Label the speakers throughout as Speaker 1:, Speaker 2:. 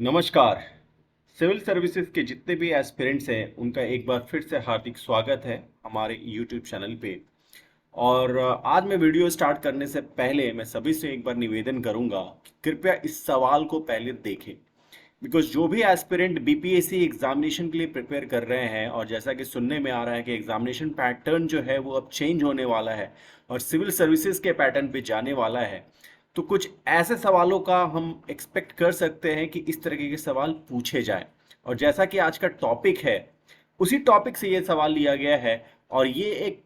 Speaker 1: नमस्कार। Civil services के जितने भी एस्पिरेंट्स हैं उनका एक बार फिर से हार्दिक स्वागत है हमारे यूट्यूब चैनल पे। और आज मैं वीडियो स्टार्ट करने से पहले मैं सभी से एक बार निवेदन करूंगा कि कृपया इस सवाल को पहले देखें। बिकॉज जो भी एस्पिरेंट बीपीएससी एग्जामिनेशन के लिए प्रिपेयर कर रहे हैं और जैसा कि सुनने में आ रहा है कि एग्जामिनेशन पैटर्न जो है वो अब चेंज होने वाला है और सिविल सर्विसेज के पैटर्न पे जाने वाला है, तो कुछ ऐसे सवालों का हम एक्सपेक्ट कर सकते हैं कि इस तरीके के सवाल पूछे जाए। और जैसा कि आज का टॉपिक है उसी टॉपिक से ये सवाल लिया गया है और ये एक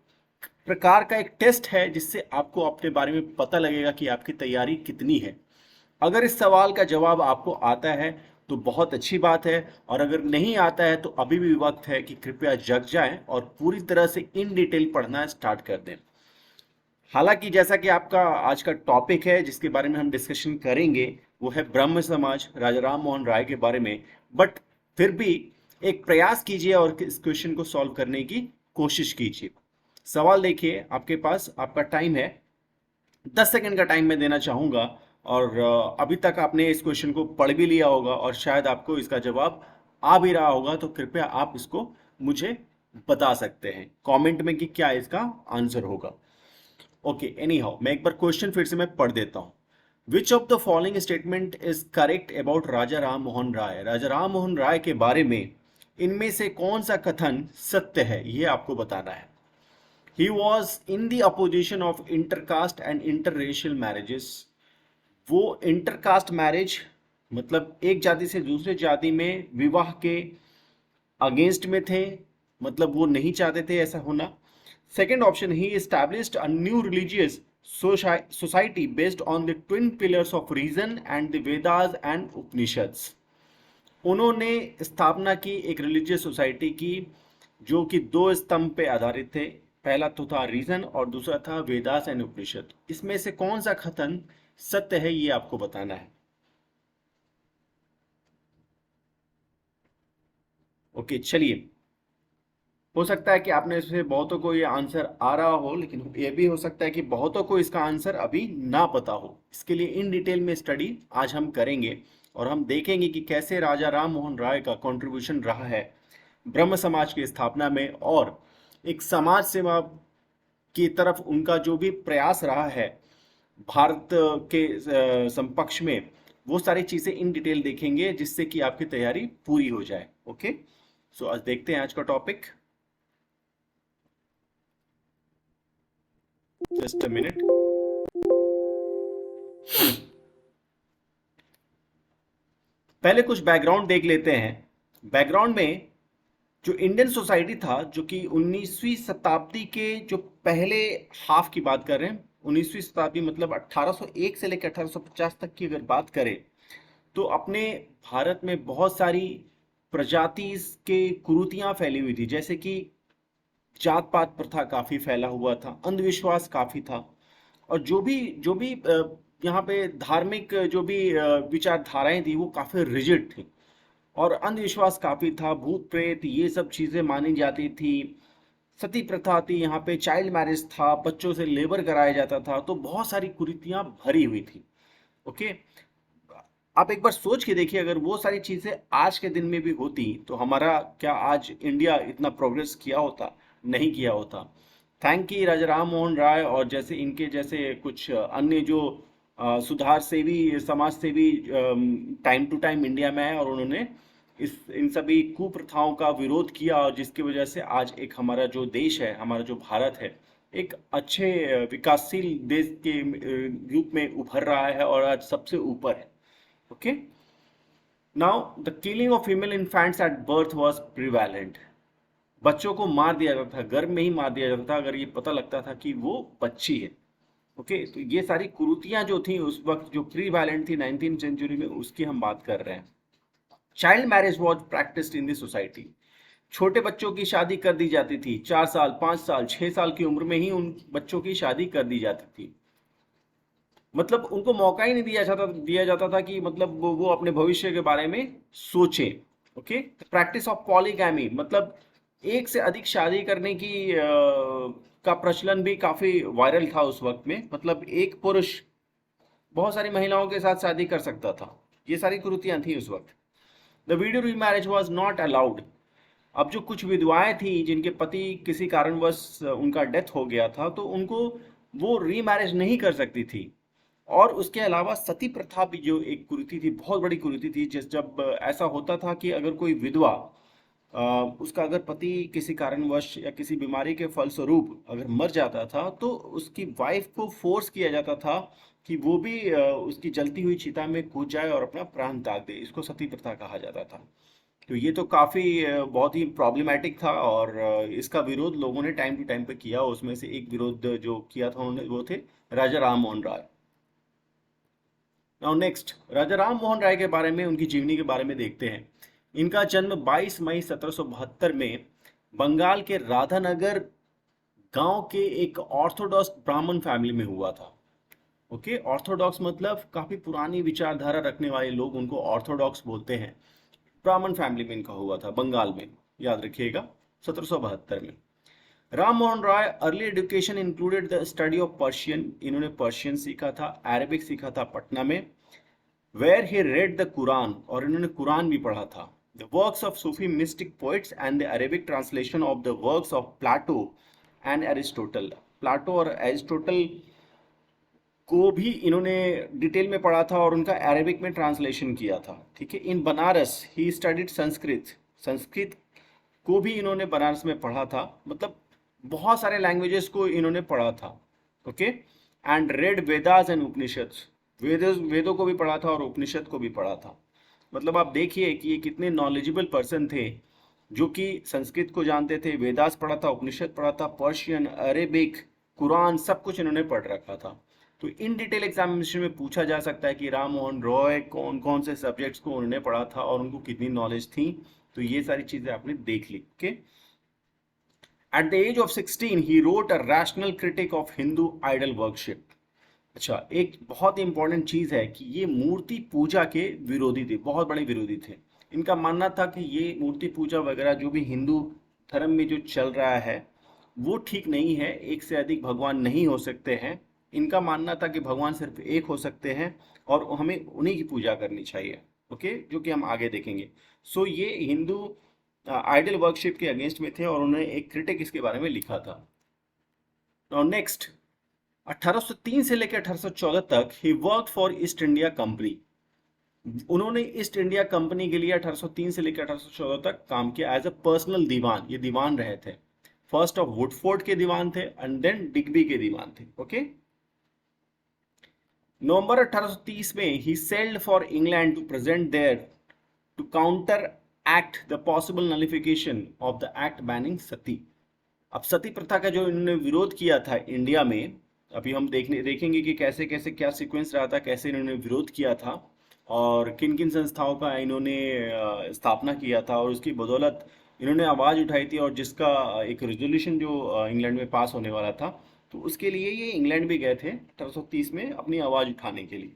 Speaker 1: प्रकार का एक टेस्ट है जिससे आपको अपने बारे में पता लगेगा कि आपकी तैयारी कितनी है। अगर इस सवाल का जवाब आपको आता है तो बहुत अच्छी बात है, और अगर नहीं आता है तो अभी भी वक्त है कि कृपया जग जाएं और पूरी तरह से इन डिटेल पढ़ना स्टार्ट कर दें। हालांकि जैसा कि आपका आज का टॉपिक है जिसके बारे में हम डिस्कशन करेंगे वो है ब्रह्म समाज राजा राम मोहन राय के बारे में, बट फिर भी एक प्रयास कीजिए और इस क्वेश्चन को सॉल्व करने की कोशिश कीजिए। सवाल देखिए, आपके पास आपका टाइम है, 10 सेकंड का टाइम मैं देना चाहूंगा। और अभी तक आपने इस क्वेश्चन को पढ़ भी लिया होगा और शायद आपको इसका जवाब आ भी रहा होगा, तो कृपया आप इसको मुझे बता सकते हैं कमेंट में कि क्या इसका आंसर होगा। ओके, एनी हाउ मैं एक बार क्वेश्चन फिर से मैं पढ़ देता हूँ। Which of the following statement is correct about Raja Ram Mohan Roy? Raja Ram Mohan Roy के बारे में इनमें से कौन सा कथन सत्य है, ये आपको बताना है। He was in the opposition of intercaste and interracial marriages. वो इंटरकास्ट मैरिज मतलब एक जाति से दूसरे जाति में विवाह के अगेंस्ट में थे, मतलब वो नहीं चाहते थे ऐसा होना। Second option, he established a new religious society based on the twin pillars of reason and the Vedas and Upanishads. उन्होंने स्थापना की एक रिलीजियस सोसाइटी की जो कि दो स्तंभ पे आधारित थे। पहला तो था रीजन और दूसरा था वेदास एंड उपनिषद। इसमें से कौन सा कथन सत्य है ये आपको बताना है। ओके चलिए, हो सकता है कि आपने से बहुतों को ये आंसर आ रहा हो, लेकिन ये भी हो सकता है कि बहुतों को इसका आंसर अभी ना पता हो। इसके लिए इन डिटेल में स्टडी आज हम करेंगे और हम देखेंगे कि कैसे राजा राम मोहन राय का कंट्रीब्यूशन रहा है ब्रह्म समाज की स्थापना में, और एक समाज सेवा की तरफ उनका जो भी प्रयास रहा है भारत के समपक्ष में, वो सारी चीजें इन डिटेल देखेंगे जिससे कि आपकी तैयारी पूरी हो जाए। ओके, सो आज देखते हैं आज का टॉपिक। Just a minute. पहले कुछ बैकग्राउंड देख लेते हैं। बैकग्राउंड में जो इंडियन सोसाइटी था, जो कि 19वीं शताब्दी के जो पहले हाफ की बात कर रहे हैं, 19वीं शताब्दी मतलब 1801 से लेकर 1850 तक की अगर बात करें, तो अपने भारत में बहुत सारी प्रजाति के कुरीतियां फैली हुई थी। जैसे कि जात पात प्रथा काफी फैला हुआ था, अंधविश्वास काफी था, और जो भी यहाँ पे धार्मिक जो भी विचारधाराएं थी वो काफी रिजिड थी, और अंधविश्वास काफी था। भूत प्रेत ये सब चीजें मानी जाती थी। सती प्रथा थी, यहाँ पे चाइल्ड मैरिज था, बच्चों से लेबर कराया जाता था, तो बहुत सारी कुरीतियां भरी हुई थी। ओके, आप एक बार सोच के देखिए, अगर वो सारी चीजें आज के दिन में भी होती तो हमारा क्या आज इंडिया इतना प्रोग्रेस किया होता? नहीं किया होता। थैंक यू राजा राम मोहन राय और जैसे इनके जैसे कुछ अन्य जो सुधार सेवी समाज सेवी टाइम टू टाइम इंडिया में आए, और उन्होंने इस इन सभी कुप्रथाओं का विरोध किया, और जिसकी वजह से आज एक हमारा जो देश है, हमारा जो भारत है, एक अच्छे विकासशील देश के रूप में उभर रहा है और आज सबसे ऊपर है। Okay, now the killing of female infants at birth was prevalent. बच्चों को मार दिया जाता था, गर्भ में ही मार दिया जाता था अगर ये पता लगता था कि वो बच्ची है। ओके, तो ये सारी कुरीतियां जो थी उस वक्त जो प्रीवैलेंट थी 19th सेंचुरी में, उसकी हम बात कर रहे हैं। Child marriage was practised in the society. छोटे बच्चों की शादी कर दी जाती थी, 4 साल 5 साल 6 साल की उम्र में ही उन बच्चों की शादी कर दी जाती थी। मतलब उनको मौका ही नहीं दिया जाता था कि मतलब वो अपने भविष्य के बारे में सोचे। ओके, प्रैक्टिस ऑफ पॉलीगैमी मतलब एक से अधिक शादी करने की का प्रचलन भी काफी वायरल था उस वक्त में। मतलब एक पुरुष बहुत सारी महिलाओं के साथ शादी कर सकता था। ये सारी कुरीतियां थी उस वक्त। The video remarriage was not allowed. अब जो कुछ विधवाएं थी जिनके पति किसी कारणवश उनका डेथ हो गया था, तो उनको वो रीमैरिज नहीं कर सकती थी। और उसके अलावा सती प्रथा भी जो एक कुरीति थी, बहुत बड़ी कुरीति थी, जिस जब ऐसा होता था कि अगर कोई विधवा उसका अगर पति किसी कारणवश या किसी बीमारी के फलस्वरूप अगर मर जाता था, तो उसकी वाइफ को फोर्स किया जाता था कि वो भी उसकी जलती हुई चिता में कूद जाए और अपना प्राण त्याग दे। इसको सती प्रथा कहा जाता था। तो ये तो काफी बहुत ही प्रॉब्लमेटिक था, और इसका विरोध लोगों ने टाइम टू टाइम पे किया। उसमें से एक विरोध जो किया था उन्होंने, वो थे राजा राम मोहन राय। नाउ नेक्स्ट, राजा राम मोहन राय के बारे में, उनकी जीवनी के बारे में देखते हैं। इनका जन्म 22 मई 1772 में बंगाल के राधानगर गांव के एक ऑर्थोडॉक्स ब्राह्मण फैमिली में हुआ था। ओके, ऑर्थोडॉक्स मतलब काफी पुरानी विचारधारा रखने वाले लोग, उनको ऑर्थोडॉक्स बोलते हैं। ब्राह्मण फैमिली में इनका हुआ था, बंगाल में, याद रखिएगा, 1772 में। Ram Mohan Roy early education included the study of Persian. इन्होंने पर्शियन सीखा था, अरेबिक सीखा था पटना में। Where he read the Quran, और इन्होंने कुरान भी पढ़ा था। The works of Sufi mystic poets and the Arabic translation of the works of Plato and Aristotle. Plato और एरिस्टोटल को भी इन्होंने डिटेल में पढ़ा था और उनका अरेबिक में ट्रांसलेशन किया था। ठीक है। इन बनारस ही स्टडीड संस्कृत। संस्कृत को भी इन्होंने बनारस में पढ़ा था। मतलब बहुत सारे लैंग्वेजेस को इन्होंने पढ़ा था। Okay. And read Vedas and Upanishad. वेदों को भी पढ़ा था और उपनिषद को भी पढ़ा था। मतलब आप देखिए कि ये कितने नॉलेजेबल पर्सन थे, जो कि संस्कृत को जानते थे, वेदास पढ़ा था, उपनिषद पढ़ा था, पर्शियन, अरेबिक, कुरान, सब कुछ इन्होंने पढ़ रखा था। तो इन डिटेल एग्जामिनेशन में पूछा जा सकता है कि राम मोहन रॉय कौन कौन से सब्जेक्ट्स को उन्होंने पढ़ा था और उनको कितनी नॉलेज थी। तो ये सारी चीजें आपने देख ली। Okay. At the age of 16 he wrote a rational critique of Hindu idol worship. अच्छा, एक बहुत इंपॉर्टेंट चीज है कि ये मूर्ति पूजा के विरोधी थे, बहुत बड़े विरोधी थे। इनका मानना था कि ये मूर्ति पूजा वगैरह जो भी हिंदू धर्म में जो चल रहा है, वो ठीक नहीं है। एक से अधिक भगवान नहीं हो सकते हैं। इनका मानना था कि भगवान सिर्फ एक हो सकते हैं और हमें उन्हीं की पूजा करनी चाहिए। ओके, जो कि हम आगे देखेंगे। सो ये हिंदू आइडल वर्कशिप के अगेंस्ट में थे और उन्होंने एक क्रिटिक इसके बारे में लिखा था। और नेक्स्ट, 1803 से लेकर 1814 तक he work for East India company. उन्होंने ईस्ट इंडिया कंपनी के लिए 1803 से लेकर 1814 तक काम किया एज अ पर्सनल दीवान। ये दीवान रहे थे। फर्स्ट ऑफ वुडफोर्ड के दीवान थे एंड देन डिग्बी के दीवान थे। ओके। नवंबर 1830 में he sailed for England to present there to counteract the possible nullification of the act banning sati. अब सती प्रथा का जो इन्होंने विरोध किया था इंडिया में, अभी हम देखेंगे कि कैसे कैसे क्या सीक्वेंस रहा था, कैसे इन्होंने विरोध किया था और किन किन संस्थाओं का इन्होंने स्थापना किया था, और उसकी बदौलत इन्होंने आवाज़ उठाई थी, और जिसका एक रेजोल्यूशन जो इंग्लैंड में पास होने वाला था, तो उसके लिए ये इंग्लैंड भी गए थे 1830 में अपनी आवाज़ उठाने के लिए।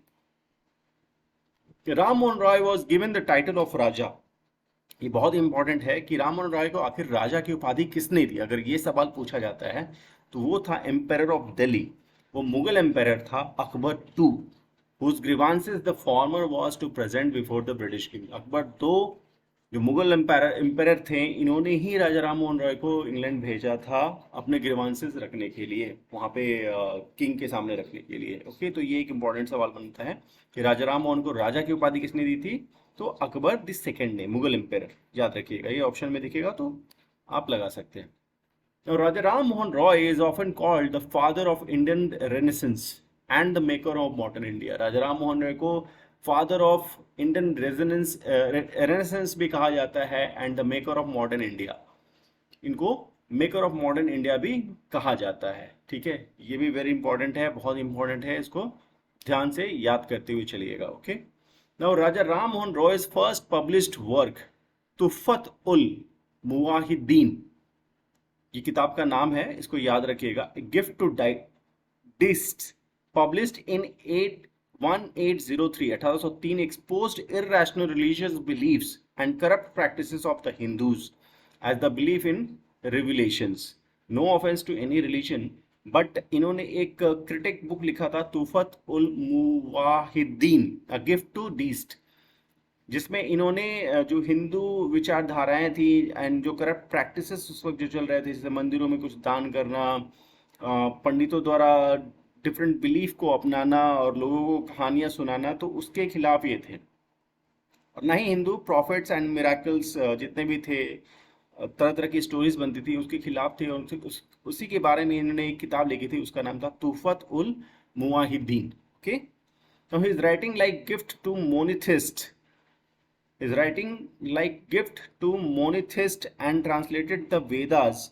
Speaker 1: Ram Mohan Roy was given the title of Raja. ये बहुत इंपॉर्टेंट है कि राम मोहन रॉय को आखिर राजा की उपाधि किसने दी। अगर ये सवाल पूछा जाता है तो वो था एम्पायर ऑफ दिल्ली। वो मुगल एम्पायर था Akbar two, whose grievances the former was to present before the British king। Akbar दो जो मुगल एम्पायर थे, इन्होंने ही राजा राम मोहन रॉय को इंग्लैंड भेजा था अपने ग्रीवांसेस रखने के लिए, वहाँ पे किंग के सामने रखने के लिए। ओके, तो ये एक इंपॉर्टेंट सवाल बनता है कि राजा राम मोहन को राजा की उपाधि किसने दी थी। तो अकबर द सेकेंड ने, मुगल एम्पायर। याद रखिएगा, ये ऑप्शन में दिखेगा तो आप लगा सकते हैं। Now, Raja Ram Mohan Roy is often called the father of Indian Renaissance and the maker of modern India। राजा राम मोहन रॉय को फादर ऑफ इंडियन रेनेसेंस भी कहा जाता है and the maker of modern India. इनको मेकर ऑफ मॉडर्न इंडिया भी कहा जाता है। ठीक है, ये भी वेरी इंपॉर्टेंट है, बहुत इंपॉर्टेंट है, इसको ध्यान से याद करते हुए चलिएगा। Okay. Now Raja Ram Mohan Roy's first published work Tuhfat ul Muwahhidin, ये किताब का नाम है, इसको याद रखिएगा। Gift to deists, published in 1803 1803 exposed irrational religious beliefs and corrupt practices of the Hindus as the belief in revelations। no offense to any religion, but इन्होंने एक क्रिटिक बुक लिखा था तुफत उल मुवाहिदीन, अ गिफ्ट टू डीस्ट। जिसमें इन्होंने जो हिंदू विचारधाराएं थी and जो corrupt practices उस वक्त जो चल रहे थे, जैसे मंदिरों में कुछ दान करना, पंडितों द्वारा डिफरेंट बिलीफ को अपनाना और लोगों को कहानियां सुनाना, तो उसके खिलाफ ये थे। और ना ही हिंदू प्रॉफिट्स एंड मिराकल्स जितने भी थे, तरह तरह की स्टोरीज बनती थी, उसके खिलाफ थे। और उसी के बारे में इन्होंने एक किताब लिखी थी, उसका नाम था Tuhfat ul Muwahhidin. Okay, so he is writing like gift to monethist, is writing like gift to monethist, and translated the Vedas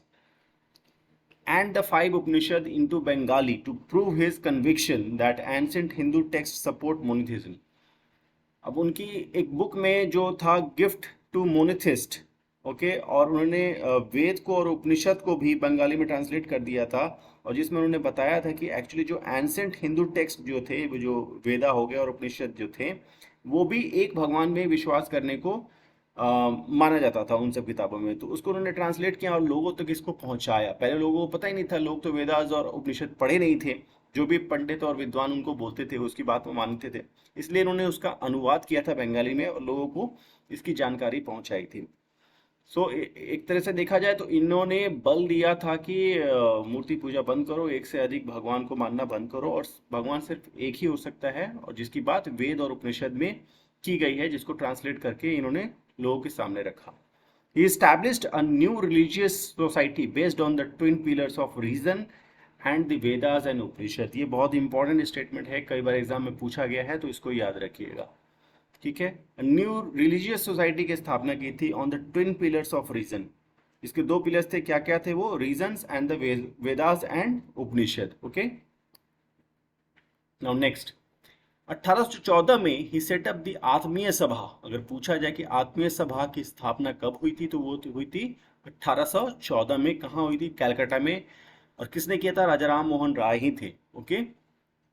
Speaker 1: and the five Upanishad into Bengali to prove his conviction that ancient Hindu texts support monotheism. अब उनकी एक book में जो था gift to मोनिथिस्ट, okay, और उन्होंने वेद को और उपनिषद को भी बंगाली में ट्रांसलेट कर दिया था, और जिसमें उन्होंने बताया था कि एक्चुअली जो एंसेंट हिंदू टेक्स्ट जो थे, वो जो वेदा हो गया और उपनिषद जो थे, वो भी एक भगवान में विश्वास करने को माना जाता था उन सब किताबों में। तो उसको उन्होंने ट्रांसलेट किया और लोगों तक इसको पहुंचाया। पहले लोगों को पता ही नहीं था, लोग तो वेदास और उपनिषद पढ़े नहीं थे, जो भी पंडित और विद्वान उनको बोलते थे उसकी बात वो मानते थे। इसलिए इन्होंने उसका अनुवाद किया था बंगाली में और लोगों को इसकी जानकारी पहुंचाई थी। एक तरह से देखा जाए तो इन्होंने बल दिया था कि मूर्ति पूजा बंद करो, एक से अधिक भगवान को मानना बंद करो, और भगवान सिर्फ एक ही हो सकता है, और जिसकी बात वेद और उपनिषद में की गई है, जिसको ट्रांसलेट करके इन्होंने लोगों के सामने रखा। He established a new religious society based on the twin pillars of reason and the Vedas and Upanishad। ये बहुत इंपॉर्टेंट स्टेटमेंट है, कई बार एग्जाम में पूछा गया है, तो इसको याद रखिएगा। ठीक है, न्यू रिलीजियस सोसाइटी की स्थापना की थी on the twin pillars of reason. इसके दो पिलर्स थे, क्या क्या थे वो? Reasons and the Vedas and Upanishad. Okay, now next, 1814 में ही सेटअप द आत्मीय सभा। अगर पूछा जाए कि आत्मीय सभा की स्थापना कब हुई थी, तो वो हुई थी 1814 में। कहाँ हुई थी? कैलकाटा में। और किसने किया था? राजा राम मोहन राय ही थे। Okay,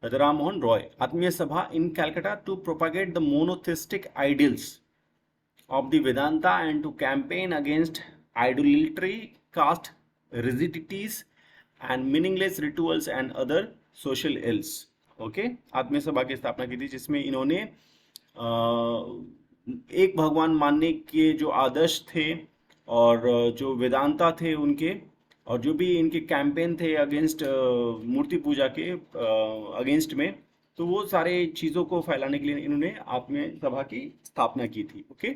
Speaker 1: Raja Ram Mohan Roy. Atmiya Sabha in Calcutta to propagate the monotheistic ideals of the Vedanta and to campaign against idolatry, caste rigidities and meaningless rituals and other social ills। Okay, आत्मीय सभा की स्थापना की थी, जिसमें इन्होंने एक भगवान मानने के जो आदर्श थे और जो वेदांता थे उनके, और जो भी इनके कैंपेन थे अगेंस्ट मूर्ति पूजा के अगेंस्ट में, तो वो सारे चीज़ों को फैलाने के लिए इन्होंने आत्मीय सभा की स्थापना की थी। Okay,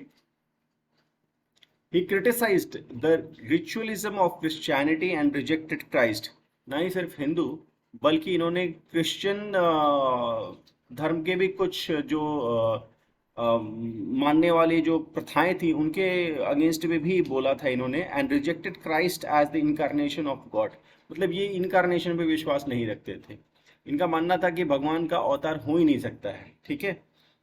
Speaker 1: He criticized the ritualism of Christianity and rejected Christ। ना ही सिर्फ हिंदू, बल्कि इन्होंने क्रिश्चियन धर्म के भी कुछ जो मानने वाली जो प्रथाएं थी उनके अगेंस्ट में भी बोला था इन्होंने। And rejected Christ as the incarnation of God. मतलब ये इनकारनेशन पे विश्वास नहीं रखते थे। इनका मानना था कि भगवान का अवतार हो ही नहीं सकता है। ठीक है,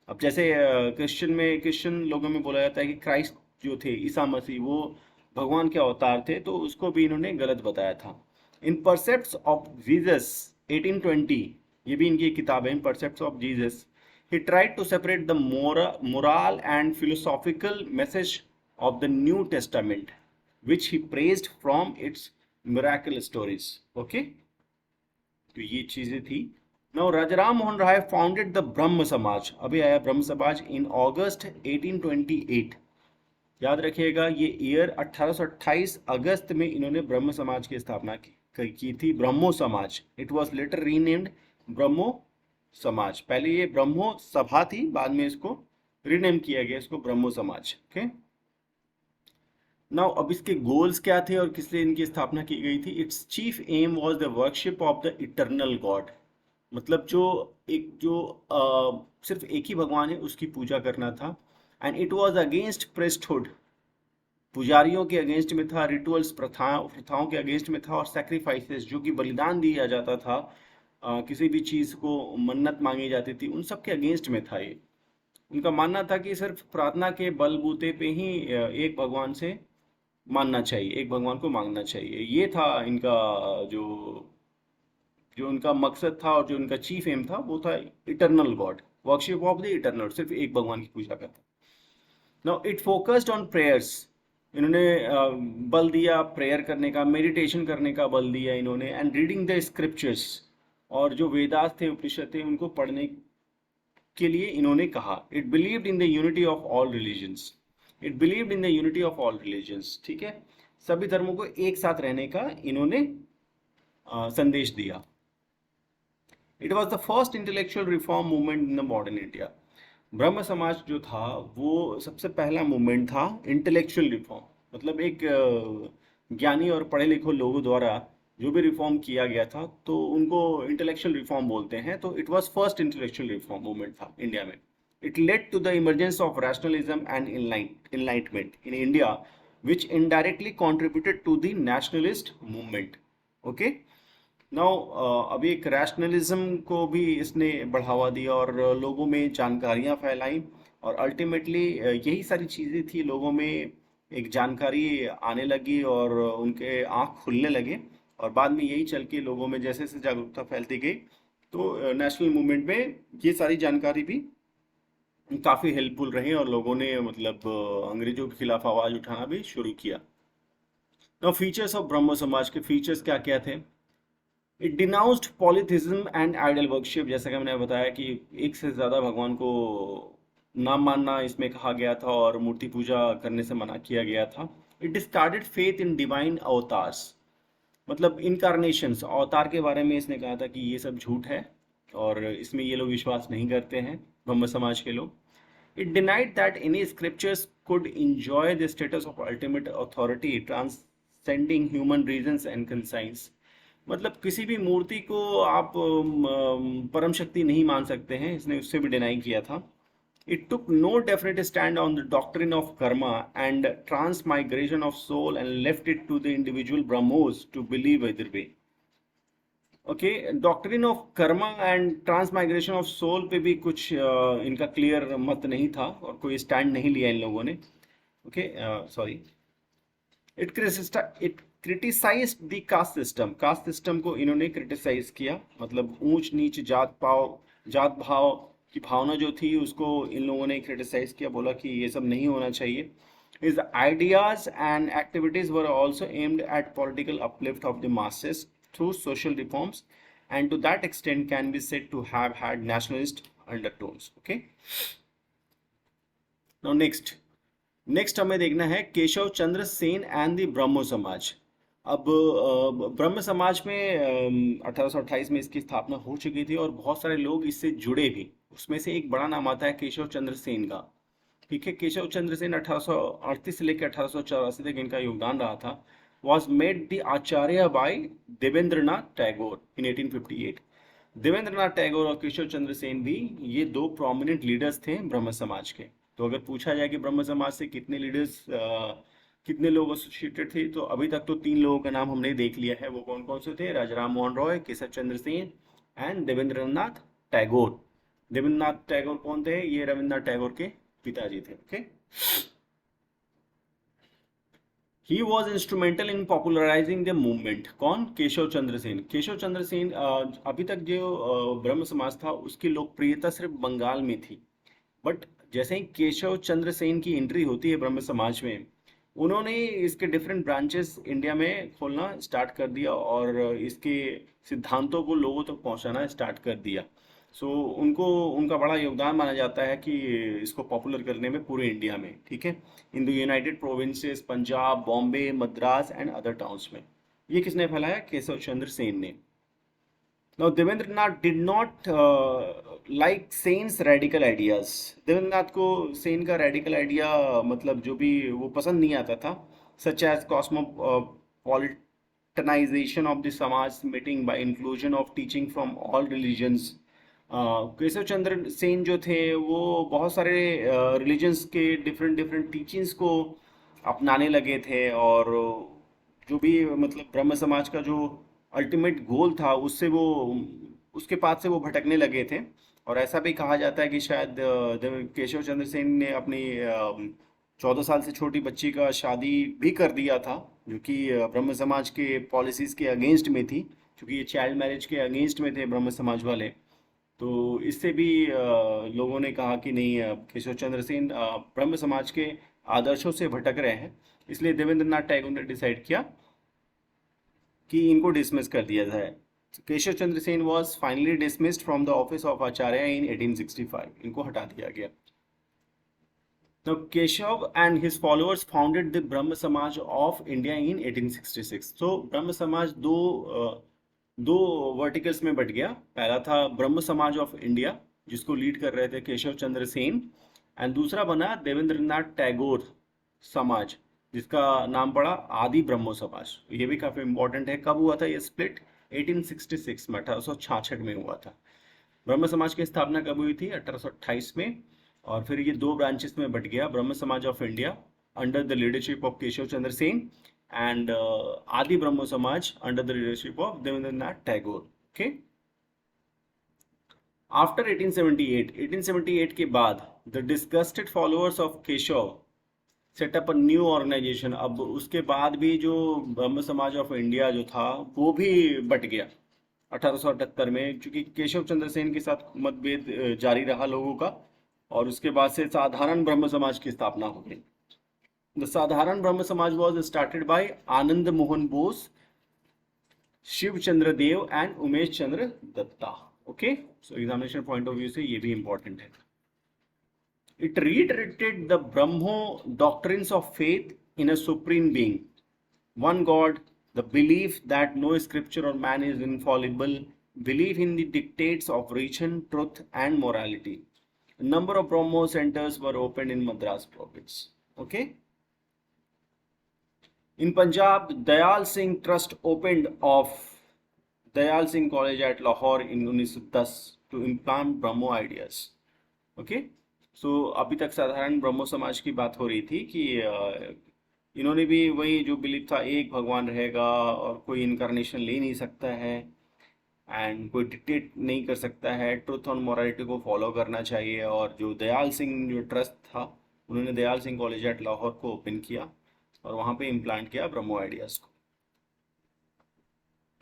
Speaker 1: अब जैसे क्रिश्चियन लोगों में बोला जाता है कि क्राइस्ट जो थे, ईसा मसीह, वो भगवान के अवतार थे, तो उसको भी इन्होंने गलत बताया था। इन परसेप्ट्स ऑफ जीसस 1820, ये भी इनकी किताब है, in precepts of Jesus, he tried to separate the moral and philosophical message of the New Testament, which he praised from its miracle stories। okay, तो ये चीजें थी। Now Rajaram Mohan Roy founded the Brahma Samaj. अभी आया ब्रह्म समाज इन अगस्त 1828। याद रखिएगा, ये ईयर 1828 अगस्त में इन्होंने ब्रह्म समाज की स्थापना की थी, ब्रह्मो समाज। इट वॉज लेटर रीनेम्ड ब्रह्मो समाज। पहले ये ब्रह्मो सभा थी, बाद में इसको रीनेम किया गया, इसको ब्रह्मो समाज। ओके, नाउ अब इसके गोल्स क्या थे और किस लिए इनकी स्थापना की गई थी? Its chief aim was the worship of the eternal God. मतलब जो सिर्फ एक ही भगवान है उसकी पूजा करना था। एंड इट वाज अगेंस्ट प्रेस्टहुड, पुजारियों के अगेंस्ट में था, रिचुअल्स प्रथाओं के अगेंस्ट में था, और सैक्रिफाइसेस जो कि बलिदान दिया जाता था, किसी भी चीज़ को मन्नत मांगी जाती थी, उन सब के अगेंस्ट में था ये। उनका मानना था कि सिर्फ प्रार्थना के बलबूते पे ही एक भगवान से मानना चाहिए, एक भगवान को मांगना चाहिए। ये था इनका जो जो उनका मकसद था और जो उनका चीफ एम था, वो था eternal God, worship of the eternal, सिर्फ एक भगवान की पूजा करता। Now it focused on prayers. इन्होंने बल दिया प्रेयर करने का, मेडिटेशन करने का बल दिया इन्होंने, एंड रीडिंग द स्क्रिप्चर्स, और जो वेदास थे, उपनिषद थे, उनको पढ़ने के लिए इन्होंने कहा, it believed in the unity of all religions, it believed in the unity of all religions, ठीक है, सभी धर्मों को एक साथ रहने का इन्होंने संदेश दिया। It was the first intellectual reform movement in the modern India. ब्रह्म समाज जो था वो सबसे पहला मूवमेंट था इंटेलेक्चुअल रिफॉर्म, मतलब एक ज्ञानी और पढ़े लिखे लोगों द्वारा जो भी रिफॉर्म किया गया था तो उनको इंटेलेक्चुअल रिफॉर्म बोलते हैं। तो it was first intellectual reform movement था इंडिया में। It led to the emergence of rationalism and enlightenment in India which indirectly contributed to the nationalist movement. Okay, now अभी एक रैशनलिज्म को भी इसने बढ़ावा दिया और लोगों में जानकारियां फैलाई और अल्टीमेटली यही सारी चीज़ें थी, लोगों में एक जानकारी आने लगी और उनके आँख खुलने लगे और बाद में यही चल के लोगों में जैसे जैसे जागरूकता फैलती गई तो नेशनल मूवमेंट में ये सारी जानकारी भी काफ़ी हेल्पफुल रही और लोगों ने मतलब अंग्रेजों के खिलाफ आवाज़ उठाना भी शुरू किया। नाउ फीचर्स ऑफ ब्रह्म समाज के फीचर्स क्या क्या थे? It denounced polytheism and idol worship, जैसा कि मैंने बताया कि एक से ज़्यादा भगवान को ना मानना इसमें कहा गया था और मूर्ति पूजा करने से मना किया गया था। It discarded faith in divine avatars, मतलब इनकारनेशंस, अवतार के बारे में इसने कहा था कि ये सब झूठ है और इसमें ये लोग विश्वास नहीं करते हैं ब्रह्म समाज के लोग। It denied that any scriptures could enjoy the status of ultimate authority transcending human reasons and conscience, मतलब किसी भी मूर्ति को आप परम शक्ति नहीं मान सकते हैं, इसने उससे भी डिनाई किया था। It took no definite stand on the doctrine of karma and transmigration of soul and left it to the individual Brahmos to believe either way. Okay, doctrine of karma and transmigration of soul पे भी कुछ इनका clear मत नहीं था और कोई stand नहीं लिया इन लोगों ने। Okay, sorry, it criticise the caste system, caste system को इन्होंने क्रिटिसाइज किया, मतलब ऊंच नीच जात भाव की भावना जो थी उसको इन लोगों ने क्रिटिसाइज किया, बोला कि ये सब नहीं होना चाहिए। His ideas and activities were also aimed at political uplift of the masses through social reforms and to that extent can be said to have had nationalist undertones. Okay, now next हमें देखना है Keshav Chandra Sen and the Brahmo Samaj. अब ब्रह्म समाज में 1828 में इसकी स्थापना हो चुकी थी और बहुत सारे लोग इससे जुड़े भी, उसमें से एक बड़ा नाम आता है केशव चंद्र सेन का। ठीक है, केशव चंद्र सेन 1838 से लेकर 1884 तक इनका योगदान रहा था। Was made the Acharya by Debendranath Tagore in 1858। Debendranath Tagore और केशव चंद्र सेन भी ये दो प्रोमिनेंट लीडर्स थे ब्रह्म समाज के। तो अगर पूछा जाए कि ब्रह्म समाज से कितने लीडर्स कितने लोग एसोसिएटेड थे, तो अभी तक तो 3 लोगों का नाम हमने देख लिया है। वो कौन कौन से थे? राजाराम मोहन रॉय, केशव चंद्र सेन एंड देवेंद्रनाथ टैगोर। देवेंद्रनाथ टैगोर कौन थे? ये रविन्द्रनाथ टैगोर के पिताजी थे। Okay, he was instrumental in popularising the movement. कौन? केशव चंद्र सेन। केशव चंद्र सेन अभी तक जो ब्रह्म समाज था उसकी लोकप्रियता सिर्फ बंगाल में थी, बट जैसे ही केशव चंद्र सेन की एंट्री होती है ब्रह्म समाज में, उन्होंने इसके डिफरेंट ब्रांचेस इंडिया में खोलना स्टार्ट कर दिया और इसके सिद्धांतों को लोगों तक पहुंचाना स्टार्ट कर दिया। सो उनका बड़ा योगदान माना जाता है कि इसको पॉपुलर करने में पूरे इंडिया में। ठीक है, in the United provinces, Punjab, Bombay, Madras and other towns में। ये किसने फैलाया? केशव चंद्र सेन ने। Now, Devendranath did not like Sen's radical ideas. Debendranath को सेन का रेडिकल आइडिया मतलब जो भी वो पसंद नहीं आता था, such as cosmopolitanisation of the Samaj meeting by inclusion of teaching from all religions. Keshab Chandra Sen जो थे वो बहुत सारे रिलीजन्स के डिफरेंट डिफरेंट टीचिंग्स को अपनाने लगे थे और जो भी मतलब ब्रह्म समाज का जो अल्टीमेट गोल था उससे वो उसके पास से वो भटकने लगे थे। और ऐसा भी कहा जाता है कि शायद केशव चंद्र सेन ने अपनी 14 साल से छोटी बच्ची का शादी भी कर दिया था, जो कि ब्रह्म समाज के पॉलिसीज़ के अगेंस्ट में थी, क्योंकि ये चाइल्ड मैरिज के अगेंस्ट में थे ब्रह्म समाज वाले। तो इससे भी लोगों ने कहा कि नहीं, केशव चंद्र सेन ब्रह्म समाज के आदर्शों से भटक रहे हैं, इसलिए देवेंद्रनाथ टैगोर ने डिसाइड किया कि इनको डिसमिस कर दिया जाए। Keshab Chandra Sen was finally dismissed from the office of Acharya in 1865. इनको हटा दिया गया. Now, Keshav and his followers founded the Brahma Samaj of India in 1866. So, ब्रह्म समाज दो वर्टिकल्स में बट गया. पहला था ब्रह्म समाज ऑफ इंडिया, जिसको लीड कर रहे थे केशव चंद्र सेन, एंड दूसरा बना देवेंद्रनाथ टैगोर समाज, जिसका नाम पड़ा आदि ब्रह्मो समाज. ये भी काफी इंपॉर्टेंट है. कब हुआ था ये स्प्लिट? 1866 में, 1866 में हुआ था. ब्रह्म समाज की स्थापना कब हुई थी? 1828 में. और फिर ये दो ब्रांचेस में बट गया. Brahmo Samaj of India under the leadership of Keshab Chandra Sen and Adi Brahmo Samaj under the leadership of Debendranath Tagore. Okay. After 1878 के बाद the disgusted followers of Keshab set up a new organisation. अब उसके बाद भी जो ब्रह्म समाज ऑफ इंडिया जो था वो भी बट गया 1878 में, क्योंकि केशव चंद्र सेन के साथ मतभेद जारी रहा लोगों का, और उसके बाद से साधारण ब्रह्म समाज की स्थापना हो गई. The Sadharan Brahmo Samaj was started by Anand Mohan Bose, Shib Chandra Deb and Umesh Chandra Dutta. Okay, so examination point of view से ये भी इंपॉर्टेंट है. It reiterated the Brahmo doctrines of faith in a supreme being, one God, the belief that no scripture or man is infallible, belief in the dictates of reason, truth, and morality. A number of Brahmo centers were opened in Madras province. Okay. In Punjab, Dayal Singh Trust opened of Dayal Singh College at Lahore in 1910 to implant Brahmo ideas. Okay. सो अभी तक साधारण ब्रह्मो समाज की बात हो रही थी कि इन्होंने भी वही जो बिलीफ था, एक भगवान रहेगा और कोई इनकारनेशन ले नहीं सकता है एंड कोई डिक्टेट नहीं कर सकता है, ट्रुथ और मोरालिटी को फॉलो करना चाहिए. और जो दयाल सिंह जो ट्रस्ट था, उन्होंने दयाल सिंह कॉलेज एट लाहौर को ओपन किया और वहाँ पे इम्प्लांट किया ब्रह्मो आइडियाज को.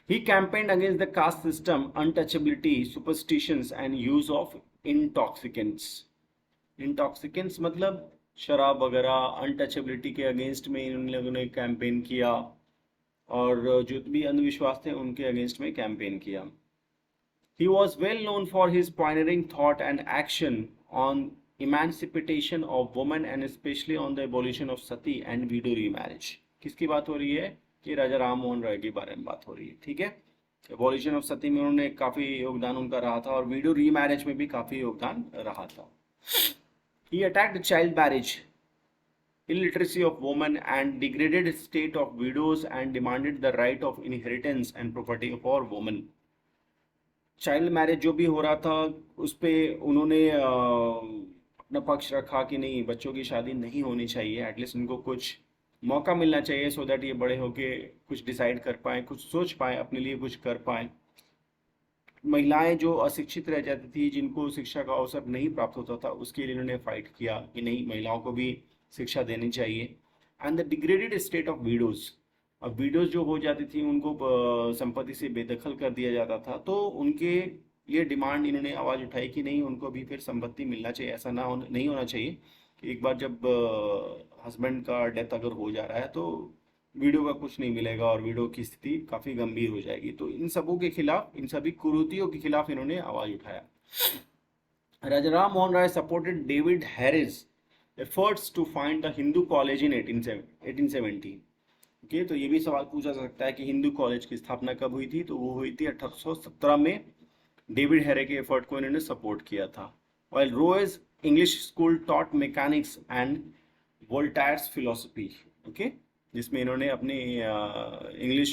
Speaker 1: He campaigned against the caste system, untouchability, superstitions and use of intoxicants. Intoxicants मतलब शराब वगैरह, अनटचेबिलिटी के अगेंस्ट में इन लोगों ने कैंपेन किया, और जो भी अंधविश्वास थे उनके अगेंस्ट में कैंपेन किया. He was well known for his pioneering thought and action on emancipation of women and specially on the abolition of Sati and window remarriage. किसकी बात हो रही है? कि राजा राम मोहन राय के बारे में बात हो रही है. ठीक है. एबॉलिशन ऑफ सती में उन्होंने काफ़ी योगदान उनका रहा था, और विडो रीमैरिज में भी काफ़ी योगदान रहा था. He attacked child marriage, illiteracy of women, and degraded state of widows, and demanded the right of inheritance and property for women. Child marriage जो भी हो रहा था उस पर उन्होंने अपना पक्ष रखा कि नहीं, बच्चों की शादी नहीं होनी चाहिए, एटलीस्ट उनको कुछ मौका मिलना चाहिए सो दैट ये बड़े होके कुछ डिसाइड कर पाएँ, कुछ सोच पाएँ, अपने लिए कुछ कर पाएँ. महिलाएं जो अशिक्षित रह जाती थी, जिनको शिक्षा का अवसर नहीं प्राप्त होता था, उसके लिए इन्होंने फाइट किया कि नहीं, महिलाओं को भी शिक्षा देनी चाहिए. And the degraded state of widows. अब विडोज जो हो जाती थी उनको संपत्ति से बेदखल कर दिया जाता था, तो उनके ये डिमांड इन्होंने आवाज़ उठाई कि नहीं, उनको भी फिर संपत्ति मिलना चाहिए. ऐसा नहीं होना चाहिए कि एक बार जब हस्बैंड का डेथ अगर हो जा रहा है तो वीडियो का कुछ नहीं मिलेगा और वीडियो की स्थिति काफ़ी गंभीर हो जाएगी. तो इन सबों के खिलाफ, इन सभी कुरीतियों के खिलाफ इन्होंने आवाज़ उठाया. Raja Ram Mohan Roy supported David Hare's efforts to find the Hindu college in 1870. Okay, तो ये भी सवाल पूछा जा सकता है कि हिंदू कॉलेज की स्थापना कब हुई थी? तो वो हुई थी 1817 में. डेविड हैरे के एफर्ट को इन्होंने सपोर्ट किया था. While Roy's English school taught mechanics and Voltaire's philosophy. Okay, जिसमें इन्होंने अपनी इंग्लिश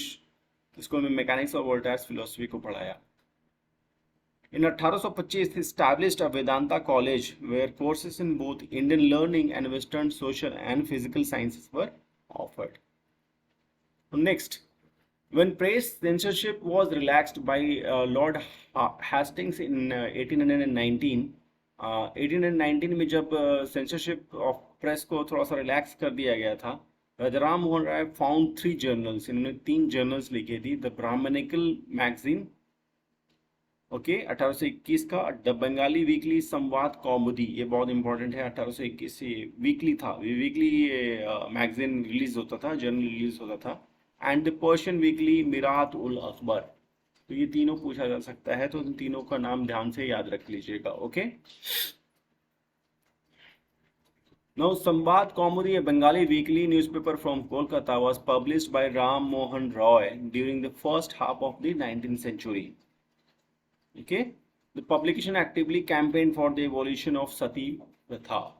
Speaker 1: स्कूल में मैकेनिक्स और वोल्टायर्स फिलोसफी को पढ़ाया. इन 1825 established a Vedanta college where courses in both Indian learning and Western social and physical sciences were offered. Next, when press censorship was relaxed by Lord Hastings in 1819, 1819 में जब censorship of press को थोड़ा सा relax कर दिया गया था, राजा राम मोहन राय found 3 journals. इन्होंने 3 जर्नल्स लिखे थी. द ब्राह्मणिकल मैगजीन, ओके, 1821 का. द बंगाली वीकली संवाद कौमुदी, ये बहुत इंपॉर्टेंट है, 1821 से वीकली था, वीकली मैगजीन रिलीज होता था, जर्नल रिलीज होता था. And the Persian weekly Mirat ul Akhbar. तो ये तीनों पूछा जा सकता है, तो इन तीनों का नाम ध्यान से याद रख लीजिएगा। Okay. Now, Samvad Kaumudi, a Bengali weekly newspaper from Kolkata, was published by Ram Mohan Roy during the first half of the 19th century. Okay, the publication actively campaigned for the abolition of Sati Pratha.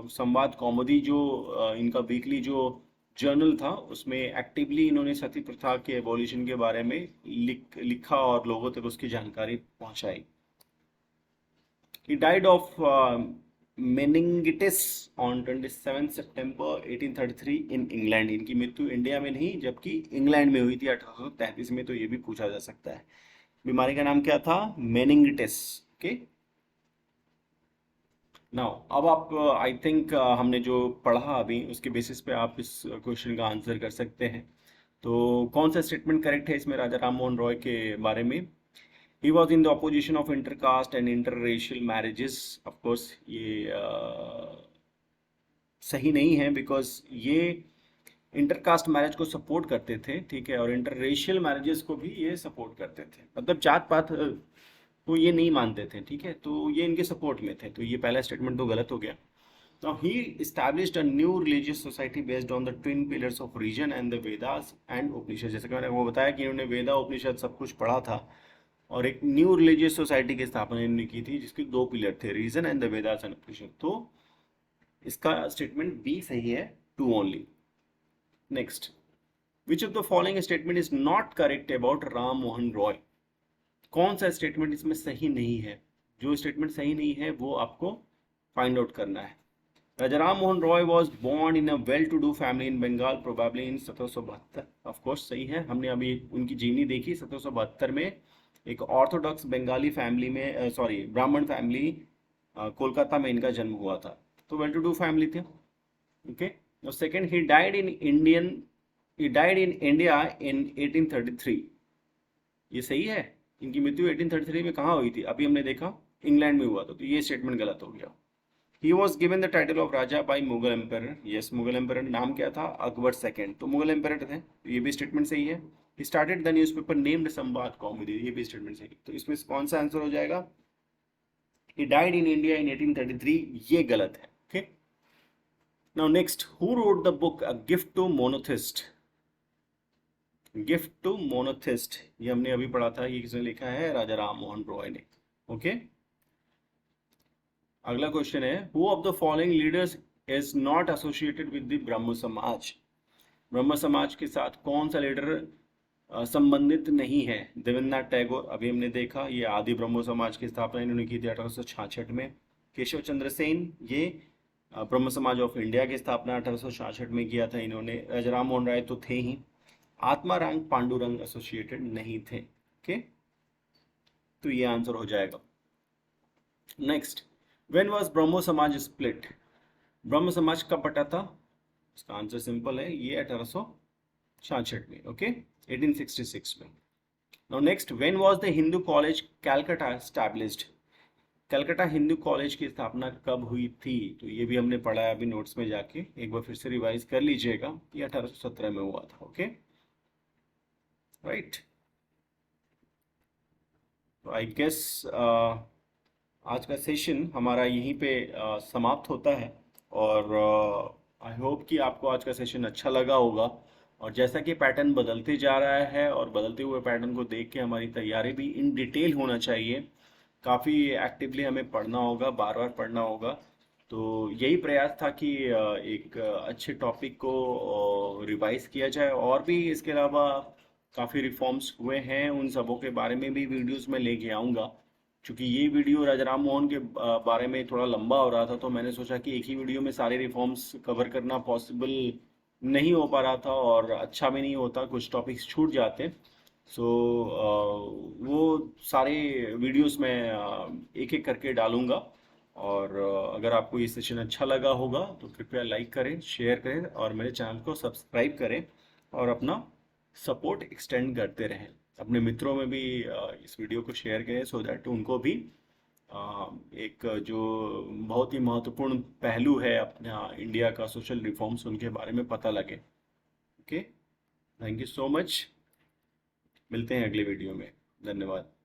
Speaker 1: संवाद comedy जो इनका weekly जो journal था, उसमें actively इन्होंने सती प्रथा के abolition के बारे में लिखा और लोगों तक उसकी जानकारी पहुंचाई। He died of meningitis on 27 September 1833 in England. इनकी मृत्यु इंडिया में नहीं जबकि इंग्लैंड में हुई थी 1833 में, तो ये भी पूछा जा सकता है। बीमारी का नाम क्या था? मेनिंगिटिस। ओके। नाउ अब आप आई थिंक हमने जो पढ़ा अभी उसके बेसिस पे आप इस क्वेश्चन का आंसर कर सकते हैं। तो कौन सा स्टेटमेंट करेक्ट है इसमें राजा राम मोहन रॉय के बारे में? He was in the opposition of intercaste and interracial marriages. Of course, ये सही नहीं है, बिकॉज ये इंटरकास्ट मैरिज को सपोर्ट करते थे, ठीक है, और इंटररेशियल मैरिजेस को भी ये सपोर्ट करते थे, मतलब जात पात को ये नहीं मानते थे, ठीक है, तो ये इनके सपोर्ट में थे। तो ये पहला स्टेटमेंट तो गलत हो गया। Now he established a new religious society based on the twin pillars of religion and the Vedas and Upanishad। जैसे कि मैंने वो बताया कि इन्होंने वेदा उपनिषद सब कुछ पढ़ा था और एक न्यू रिलीजियस सोसाइटी की स्थापना इन्होंने की थी जिसके दो पिलर थे, reason and the Vedas and Upanishad. तो इसका स्टेटमेंट बी सही है, two only. Next, which of the following statement is not correct about Ram Mohan Roy? कौन सा स्टेटमेंट इसमें सही नहीं है? जो स्टेटमेंट सही नहीं है वो आपको फाइंड आउट करना है। Raja Ram Mohan Roy was born in a well to do family in Bengal probably in 1772। Of course सही है, हमने अभी उनकी जीवनी देखी। 1772 में एक ऑर्थोडॉक्स बंगाली फैमिली में, सॉरी ब्राह्मण फैमिली कोलकाता में इनका जन्म हुआ था, तो वेल टू डू फैमिली थे। ओके। और second, he died in India in 1833। ये सही है, इनकी मृत्यु 1833 में कहाँ हुई थी? अभी हमने देखा इंग्लैंड में हुआ था, तो ये स्टेटमेंट गलत हो गया। He was given the title of Raja by Mughal emperor. Yes, Mughal emperor नाम क्या था? अकबर सेकंड, तो मुगल एम्पर थे, तो ये भी स्टेटमेंट सही है। He started the newspaper named संवाद कौमुदी, ये भी स्टेटमेंट सही। तो इसमें कौन सा आंसर हो जाएगा? He died in India in 1833, ये गलत है। Okay. Now next, who wrote the book A Gift to Monotheist? Gift to monotheist, ये हमने अभी पढ़ा था, ये किसने लिखा है? राजा राम मोहन रॉय ने। ओके। अगला क्वेश्चन है, who of the following leaders is not associated with the Brahma समाज? ब्रह्म समाज के साथ कौन सा लीडर संबंधित नहीं है? देवेंद्रनाथ टैगोर, अभी हमने देखा, ये आदि ब्रह्मो समाज की स्थापना इन्होंने की थी 1866 में। केशव चंद्र सेन, ये ब्रह्म समाज ऑफ इंडिया की स्थापना 1866 में किया था इन्होंने। राजाराम मोहन राय तो थे ही। आत्माराम पांडुरंग एसोसिएटेड नहीं थे। ओके, तो ये आंसर हो जाएगा। नेक्स्ट, व्हेन वाज ब्रह्मो समाज स्प्लिट? ब्रह्म समाज कब बटा था? इसका आंसर सिंपल है, ये 1866 में। ओके, 1866 में। Now next, when was the Hindu college Calcutta established? Calcutta Hindu college की स्थापना कब हुई थी? तो ये भी हमने पढ़ा है अभी नोट्स में जाके, एक बार फिर से रिवाइज कर लीजिएगा। ये 1817 में हुआ था। Okay, right. तो आई गेस आज का सेशन हमारा यहीं पे समाप्त होता है, और आई होप कि आपको आज का सेशन अच्छा लगा होगा। और जैसा कि पैटर्न बदलते जा रहा है, और बदलते हुए पैटर्न को देख के हमारी तैयारी भी इन डिटेल होना चाहिए, काफ़ी एक्टिवली हमें पढ़ना होगा, बार बार पढ़ना होगा। तो यही प्रयास था कि एक अच्छे टॉपिक को रिवाइज किया जाए। और भी इसके अलावा काफ़ी रिफॉर्म्स हुए हैं, उन सबों के बारे में भी वीडियोस में लेके आऊँगा। क्योंकि ये वीडियो राजा राम मोहन के बारे में थोड़ा लंबा हो रहा था, तो मैंने सोचा कि एक ही वीडियो में सारे रिफॉर्म्स कवर करना पॉसिबल नहीं हो पा रहा था, और अच्छा भी नहीं होता, कुछ टॉपिक्स छूट जाते। सो वो सारे वीडियोस में एक एक करके डालूंगा। और अगर आपको ये सेशन अच्छा लगा होगा तो कृपया लाइक करें, शेयर करें, और मेरे चैनल को सब्सक्राइब करें, और अपना सपोर्ट एक्सटेंड करते रहें। अपने मित्रों में भी इस वीडियो को शेयर करें, सो दैट उनको भी एक जो बहुत ही महत्वपूर्ण पहलू है अपना इंडिया का सोशल रिफॉर्म्स, उनके बारे में पता लगे। Okay, thank you so much. मिलते हैं अगले वीडियो में। धन्यवाद।